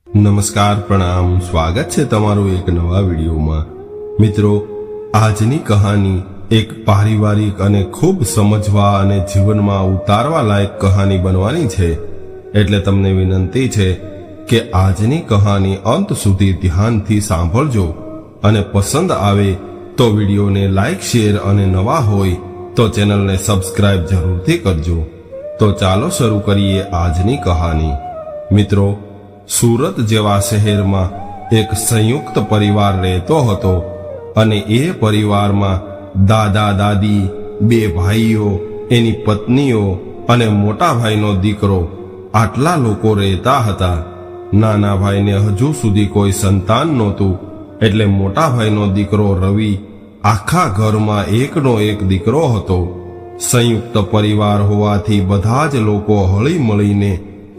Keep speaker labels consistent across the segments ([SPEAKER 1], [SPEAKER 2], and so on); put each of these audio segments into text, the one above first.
[SPEAKER 1] નમસ્કાર, પ્રણામ, સ્વાગત છે તમારું એક નવા વિડીયોમાં। મિત્રો, આજની કહાની એક પારિવારિક અને ખૂબ સમજવા અને જીવનમાં ઉતારવા લાયક કહાની બનવાની છે, એટલે તમને વિનંતી છે કે આજની કહાની અંત સુધી ધ્યાનથી સાંભળજો અને પસંદ આવે તો વિડીયોને લાઈક, શેર અને નવા હોય તો ચેનલને સબસ્ક્રાઇબ જરૂરથી કરજો। તો ચાલો શરૂ કરીએ આજની કહાની। મિત્રો, સુરત જેવા શહેરમાં એક સંયુક્ત પરિવાર રહેતો હતો અને એ પરિવારમાં દાદા દાદી, બે ભાઈઓ, એની પત્નીઓ અને મોટા ભાઈનો દીકરો, આટલા લોકો રહેતા હતા। નાના ભાઈને હજુ સુધી કોઈ સંતાન નહોતું, એટલે મોટા ભાઈનો દીકરો રવિ આખા ઘરમાં એકનો એક દીકરો હતો। સંયુક્ત પરિવાર હોવાથી બધા જ લોકો હળી મળીને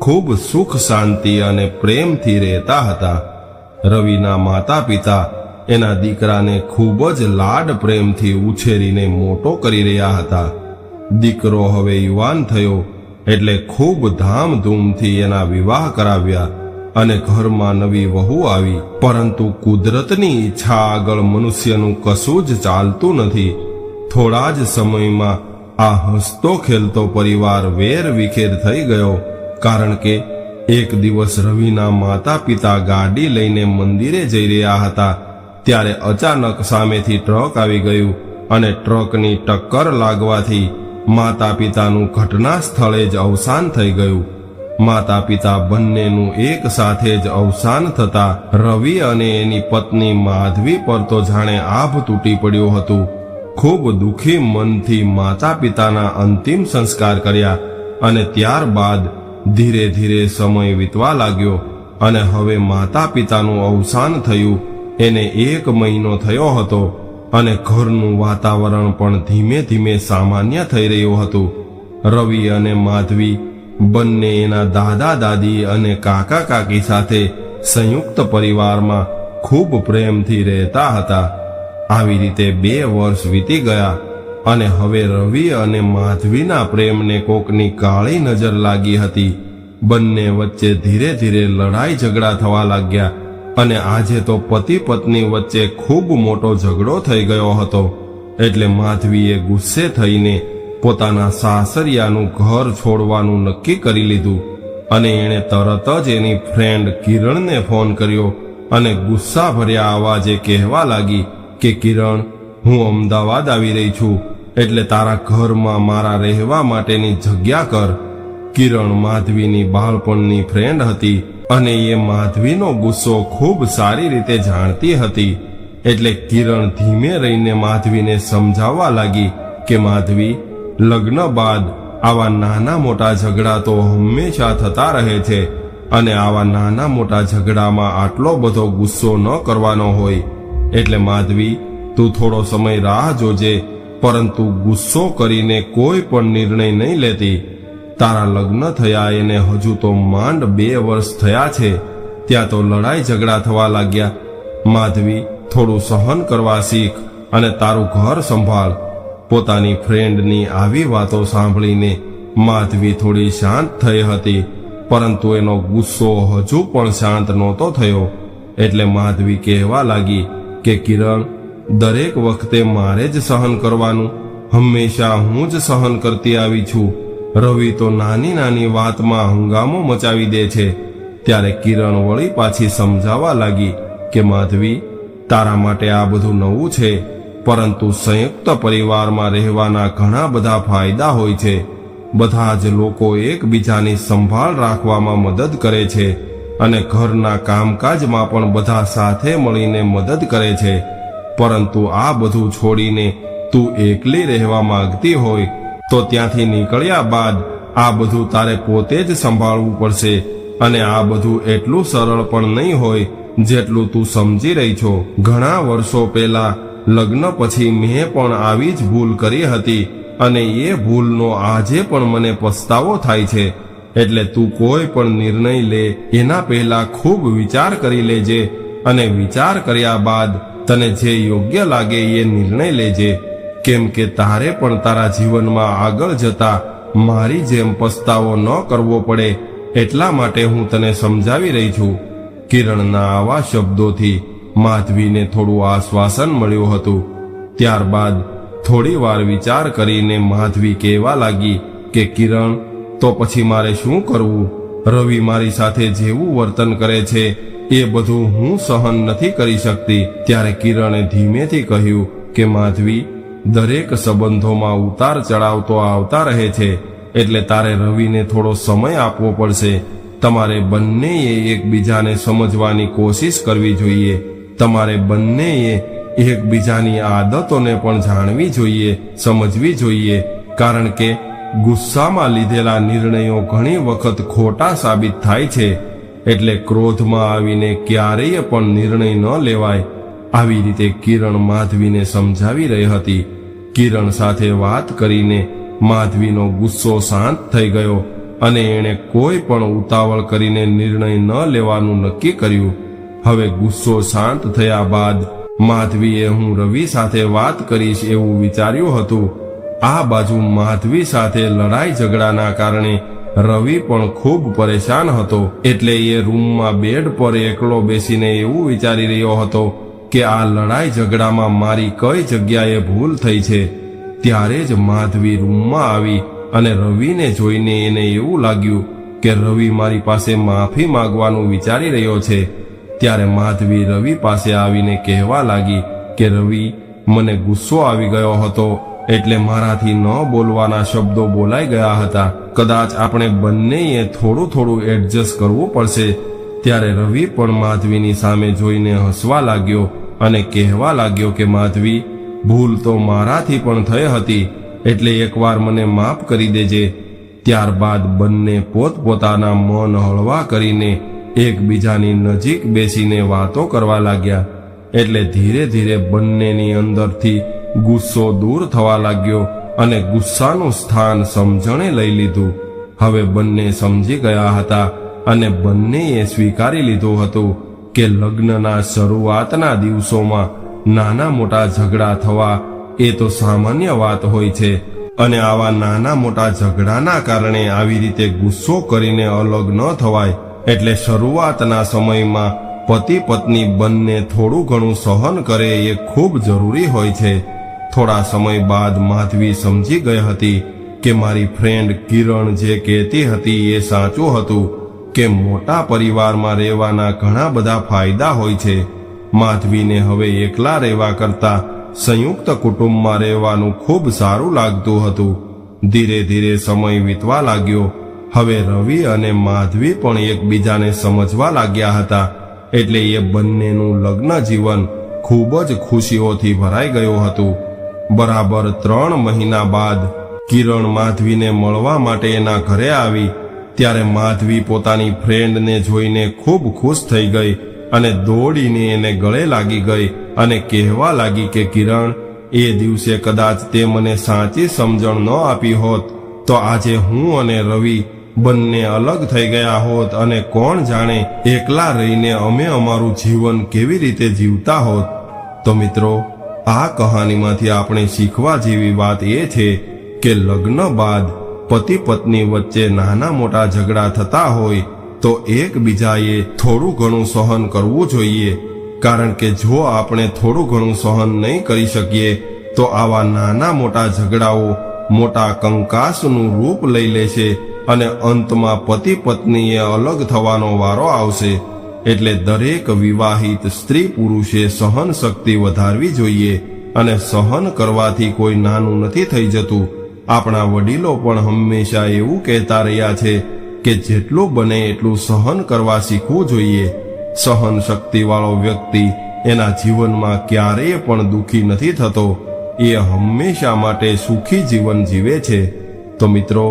[SPEAKER 1] ખૂબ સુખ શાંતિ અને પ્રેમથી રહેતા હતા। રવિના માતા પિતા એના દીકરાને ખૂબ જ લાડ પ્રેમથી ઉછેરીને મોટો કરી રહ્યા હતા। દીકરો હવે યુવાન થયો એટલે ખૂબ ધામધૂમથી એના વિવાહ કરાવ્યા અને ઘરમાં નવી વહુ આવી। પરંતુ કુદરતની ઈચ્છા આગળ મનુષ્યનું કશું જ ચાલતું નથી। થોડા જ સમયમાં આ હસતો ખેલતો પરિવાર વેર વિખેર થઈ ગયો, કારણ કે એક દિવસ રવિના માતા પિતા ગાડી લઈને મંદિરે જઈ રહ્યા હતા ત્યારે અચાનક સામેથી ટ્રક આવી ગયું અને ટ્રકની ટક્કર લાગવાથી માતા પિતાનું ઘટના સ્થળે જ અવસાન થઈ ગયું। માતા પિતા બંનેનું એક સાથે જ અવસાન થતા રવિ અને એની પત્ની માધવી પર તો જાણે આભ તૂટી પડ્યું હતું। ખૂબ દુઃખી મનથી માતા પિતાના અંતિમ સંસ્કાર કર્યા અને ત્યારબાદ ધીરે ધીરે સમય વીતવા લાગ્યો અને હવે માતા પિતાનું અવસાન થયું એને 1 મહિનો થયો હતો અને ઘરનું વાતાવરણ પણ ધીમે ધીમે સામાન્ય થઈ રહ્યું હતું। રવિ અને માધવી બંને એના દાદા દાદી અને કાકા કાકી સાથે સંયુક્ત પરિવારમાં ખૂબ પ્રેમથી રહેતા હતા। આવી રીતે 2 વર્ષ વીતી ગયા અને હવે રવિ અને માધવીના પ્રેમને કોકની કાળી નજર લાગી હતી। બંને વચ્ચે ધીરે ધીરે લડાઈ ઝઘડા થવા લાગ્યા અને આજે તો પતિ પત્ની વચ્ચે ખૂબ મોટો ઝઘડો થઈ ગયો હતો। એટલે માધવીએ ગુસ્સે થઈને પોતાના સાસરિયાનું ઘર છોડવાનું નક્કી કરી લીધું અને એણે તરત જ એની ફ્રેન્ડ કિરણને ફોન કર્યો અને ગુસ્સા ભર્યા અવાજે કહેવા લાગી કે કિરણ, હું અમદાવાદ આવી રહી છું, એટલે તારા ઘરમાં મારા રહેવા માટેની જગ્યા કર। કિરણ માધવીની બાળપણની ફ્રેન્ડ હતી અને એ માધવીનો ગુસ્સો ખૂબ સારી રીતે જાણતી હતી, એટલે કિરણ ધીમે રહીને માધવીને સમજાવવા લાગી કે માધવી, લગ્ન બાદ આવા નાના મોટા ઝઘડા તો હંમેશા થતા રહે છે અને આવા નાના મોટા ઝઘડામાં આટલો બધો ગુસ્સો ન કરવાનો હોય। એટલે માધવી, તું થોડો સમય રાહ જોજે, પરંતુ ગુસ્સો કરીને કોઈ પણ નિર્ણય નહીં લેતી। તારા લગ્ન થયા એને હજુ તો માંડ 2 વર્ષ થયા છે, ત્યાં તો લડાઈ ઝઘડા થવા લાગ્યા। માધવી, થોડું સહન કરવા શીખ અને તારું ઘર સંભાળ। પોતાની ફ્રેન્ડની આવી વાતો સાંભળીને માધવી થોડી શાંત થઈ હતી, પરંતુ એનો ગુસ્સો હજુ પણ શાંત નહોતો થયો। એટલે માધવી કહેવા લાગી કે કિરણ, દરેક વખતે મારે જ સહન કરવાનું? હંમેશા હું જ સહન કરતી આવી છું। રવિ તો નાની નાની વાતમાં હંગામો મચાવી દે છે। ત્યારે કિરણ વળી પાછી સમજાવવા લાગી કે માધવી, તારા માટે આ બધું નવું છે, પરંતુ સંયુક્ત પરિવારમાં રહેવાના ઘણા બધા ફાયદા હોય છે। બધા જ લોકો એકબીજાની સંભાળ રાખવામાં મદદ કરે છે અને ઘરના કામકાજમાં પણ બધા સાથે મળીને મદદ કરે છે। પરંતુ આ બધું છોડીને તું એકલી રહેવા માંગતી હોય તો ત્યાંથી નીકળ્યા બાદ આ બધું તારે પોતે જ સંભાળવું પડશે અને આ બધું એટલું સરળ પણ નહીં હોય જેટલું તું સમજી રહી છો। ઘણા વર્ષો પહેલા લગ્ન પછી મેં પણ આવી જ ભૂલ કરી હતી અને એ ભૂલનો આજે પણ મને પસ્તાવો થાય છે। એટલે તું કોઈ પણ નિર્ણય લે એના પહેલા ખૂબ વિચાર કરી લેજે અને વિચાર કર્યા બાદ તને જે યોગ્ય લાગે એ નિર્ણય લેજે, કેમ કે તારે પણ તારા જીવનમાં આગળ જતા મારી જેમ પસ્તાવો ન કરવો પડે, એટલા માટે હું તને સમજાવી રહી છું। કિરણના આવા શબ્દોથી માધવીને થોડું આશ્વાસન મળ્યું હતું. ત્યારબાદ થોડી વાર વિચાર કરીને માધવી કહેવા લાગી કે કિરણ, તો પછી મારે શું કરવું? રવિ મારી સાથે જેવું વર્તન કરે છે એ બધું હું સહન નથી કરી શકતી. ત્યારે કિરણે ધીમેથી કહ્યું કે માધવી, દરેક સંબંધોમાં ઉતાર ચઢાવ તો આવતા રહે છે, એટલે તારે રવિને થોડો સમય આપવો પડશે. તમારે બંનેએ એકબીજાને સમજવાની કોશિશ કરવી જોઈએ. તમારે બંનેએ એકબીજાની આદતોને પણ જાણવી જોઈએ, સમજવી જોઈએ. કારણ કે ગુસ્સામાં લીધેલા નિર્ણયો ઘણી વખત ખોટા સાબિત થાય છે. એટલે ક્રોધમાં આવીને ક્યારેય પણ નિર્ણય ન લેવાય. આવી રીતે કિરણ માધવીને સમજાવી રહી હતી. કિરણ સાથે વાત કરીને માધવીનો ગુસ્સો શાંત થઈ ગયો અને એણે કોઈ પણ ઉતાવળ કરીને નિર્ણય ન લેવાનું નક્કી કર્યું. હવે ગુસ્સો શાંત થયા બાદ માધવીએ હું રવિ સાથે વાત કરીશ એવું વિચાર્યું હતું. આ બાજુ માધવી સાથે લડાઈ ઝઘડાના કારણે રવિ પણ ખૂબ પરેશાન હતો. એટલે એ રૂમમાં બેડ પર એકલો બેસીને એવું વિચારી રહ્યો હતો કે આ લડાઈ ઝઘડામાં મારી કઈ જગ્યાએ ભૂલ થઈ છે. ત્યારે જ માધવી રૂમમાં આવી અને રવિને જોઈને એને એવું લાગ્યું કે રવિ મારી પાસે માફી માંગવાનું વિચારી રહ્યો છે. ત્યારે માધવી રવિ પાસે આવીને કહેવા લાગી કે રવિ, મને ગુસ્સો આવી ગયો હતો, એટલે મારાથી ન બોલવાના શબ્દો બોલાઈ ગયા હતા. કદાચ આપણે બંનેએ થોડું એડજસ્ટ કરવું પડશે. ત્યારે રવિ પણ માધવીની સામે જોઈને હસવા લાગ્યો અને કહેવા લાગ્યો કે માધવી, ભૂલ તો મારાથી પણ થઈ હતી, એટલે એકવાર મને માફ કરી દેજે. ત્યારબાદ બંને પોતપોતાના મન હળવા કરીને એકબીજાની નજીક બેસીને વાતો કરવા લાગ્યા. એટલે ધીરે ધીરે બંનેની અંદરથી ગુસ્સો દૂર થવા લાગ્યો અને ગુસ્સાનું સ્થાન સમજણે લઈ લીધું. હવે બંને સમજી ગયા હતા અને બંનેએ સ્વીકારી લીધું હતું કે લગ્નના શરૂઆતના દિવસોમાં નાના મોટા ઝઘડા થવા એ તો સામાન્ય વાત હોય છે. અને આવા નાના મોટા ઝઘડાના કારણે આવી રીતે ગુસ્સો કરીને અલગ ન થવાય. એટલે શરૂઆતના સમયમાં પતિ પત્ની બંને થોડું ઘણું સહન કરે એ ખૂબ જરૂરી હોય છે. થોડા સમય બાદ માધવી સમજી ગઈ હતી કે મારી ફ્રેન્ડ કિરણ જે કહેતી હતી એ સાચું હતું કે મોટા પરિવારમાં રહેવાના ઘણા બધા ફાયદા હોય છે. માધવીને હવે એકલા રહેવા કરતા સંયુક્ત કુટુંબમાં રહેવાનું ખૂબ સારું લાગતું હતું. ધીરે ધીરે સમય વીતવા લાગ્યો. હવે રવિ અને માધવી પણ એકબીજાને સમજવા લાગ્યા હતા. એટલે એ બંનેનું લગ્ન જીવન ખૂબ જ ખુશીઓથી ભરાઈ ગયું હતું. બરાબર 3 મહિના બાદ કિરણ માધવીને મળવા માટે એના ઘરે આવી. ત્યારે માધવી પોતાની ફ્રેન્ડને જોઈને ખૂબ ખુશ થઈ ગઈ અને દોડીને એને ગળે લાગી ગઈ અને કહેવા લાગી કે કિરણ, એ દિવસે કદાચ તે મને સાચી સમજણ ન આપી હોત તો આજે હું અને રવિ બંને અલગ થઈ ગયા હોત અને કોણ જાણે એકલા રહીને અમે અમારું જીવન કેવી રીતે જીવતા હોત. તો મિત્રો, આ કહાનીમાંથી આપણે શીખવા જેવી વાત એ છે કે લગ્ન બાદ પતિ પત્ની વચ્ચે નાના મોટા ઝઘડા થતા હોય તો એકબીજાએ થોડું ઘણું સહન કરવું જોઈએ. કારણ કે જો આપણે થોડું ઘણું સહન નહીં કરી શકીએ તો આવા નાના મોટા ઝઘડાઓ મોટા કંકાસનું રૂપ લઈ લેશે અને અંતમાં પતિ પત્નીએ અલગ થવાનો વારો આવશે. એટલે દરેક વિવાહિત સ્ત્રી પુરુષે સહન શક્તિ વધારવી જોઈએ. અને સહન કરવાથી કોઈ નાનું નથી થઈ જતું. આપણા વડીલો પણ હંમેશા એવું કહેતા રહ્યા છે કે જેટલું બને એટલું સહન કરવા શીખવું જોઈએ. સહન શક્તિવાળો વ્યક્તિ એના જીવનમાં ક્યારેય પણ દુઃખી નથી થતો. એ હંમેશા માટે સુખી જીવન જીવે છે. તો મિત્રો,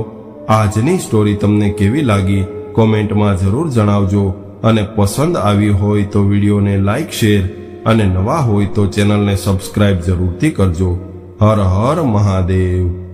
[SPEAKER 1] આજની સ્ટોરી તમને કેવી લાગી કોમેન્ટમાં જરૂર જણાવજો. અને પસંદ આવી હોય તો વિડીયોને લાઈક, શેર અને નવા હોય તો ચેનલને સબસ્ક્રાઇબ જરૂરથી કરજો. હર હર મહાદેવ.